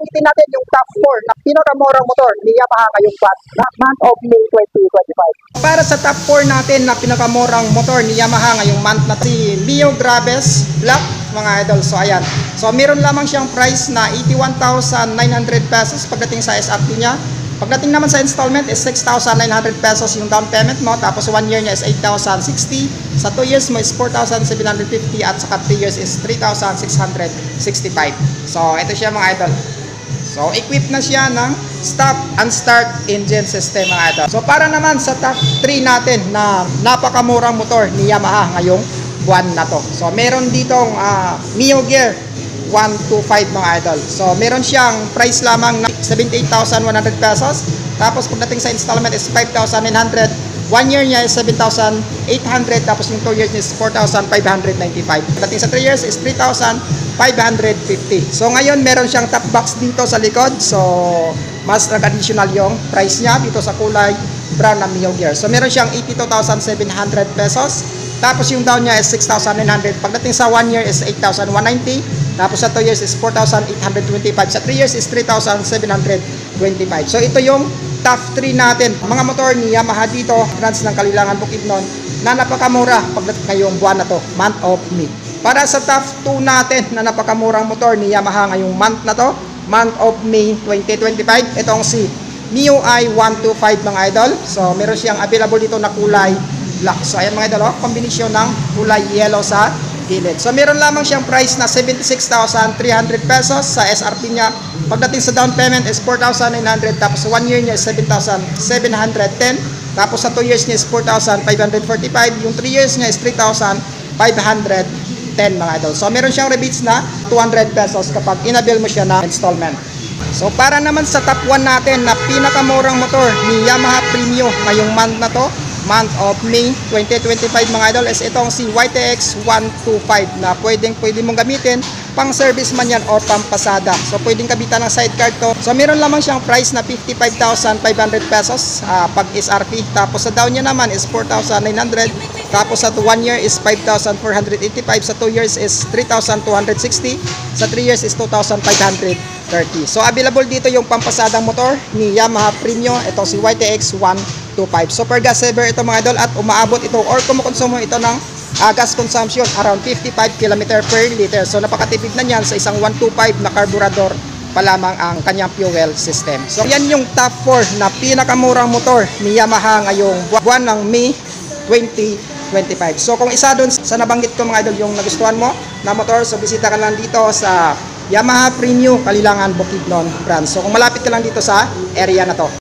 banggitin natin yung top 4 na pinakamurang motor ni Yamaha ngayong month of May 2025. Para sa top 4 natin na pinakamurang motor ni Yamaha ngayong month na si Mio Graves Black, mga idol. So ayan. So meron lamang siyang price na 81,900 pesos pagdating sa SRP niya. Pagdating naman sa installment is 6,900 pesos yung down payment mo. Tapos 1 year niya is 8,060. Sa 2 years mo is 4,750. At saka 3 years is 3,665. So ito siya, mga idol. So equipped na siya ng stop and start engine system, mga idol. So para naman sa top 3 natin na napakamurang motor ni Yamaha ngayong buwan na to. So meron ditong Mio Gear 125, mga idol. So meron siyang price lamang na 78,100 pesos. Tapos pagdating sa installment is 5,900. 1 year niya is 7,800. Tapos yung 2 years is 4,595. Pagdating sa 3 years is 3,550. So ngayon meron siyang top box dito sa likod. So mas nag-additional yung price niya dito sa kulay brown na Mio Gear. So meron siyang 82,700 pesos. Tapos yung down niya is 6,900. Pagdating sa 1 year is 8,190. Tapos sa 2 years is 4,825. Sa 3 years is 3,725. So ito yung top 3 natin. Mga motor ni Yamaha dito, brands ng Kalilangan, Bukidnon, na napakamura pagdating ngayong buwan na to, month of May. Para sa top 2 natin na napakamurang motor ni Yamaha ngayong month na to, month of May 2025, itong si MIUI 125, mga idol. So meron siyang available dito na kulay black. So ayan, mga idol, kombinasyon ng kulay yellow sa gilid. So meron lamang siyang price na 76,300 pesos sa SRP niya. Pagdating sa down payment is 4,900. Tapos 1 year niya is 7,710. Tapos sa 2 years niya is 4,545. Yung 3 years niya is 3,510, mga idol. So meron siyang rebates na 200 pesos kapag inabil mo siya na installment. So para naman sa top 1 natin na pinakamurang motor ni Yamaha Premio ngayong month na to, month of May 2025, mga idol, is itong si YTX 125 na pwede mong gamitin pang service man yan o pang pasada. So pwedeng kabitan ng sidecar to. So meron lamang siyang price na 55,500 pesos pag SRP. Tapos sa down niya naman is 4,900. Tapos sa 1 year is 5,485. Sa 2 years is 3,260. Sa 3 years is 2,530. So available dito yung pampasadang motor ni Yamaha Premio. Ito si YTX 125. Super gas saver ito, mga idol, at umaabot ito or kumukonsumo ito ng gas consumption around 55 km per liter. So napakatipid na niyan sa isang 125 na carburetor pa lamang ang kanyang fuel system. So yan yung top 4 na pinakamurang motor ni Yamaha ngayong buwan ng May 2025. So kung isa doon sa nabanggit ko, mga idol, yung nagustuhan mo na motor, so bisita ka lang dito sa Yamaha Premio Kalilangan, Bukidnon branch. So kung malapit ka lang dito sa area na to.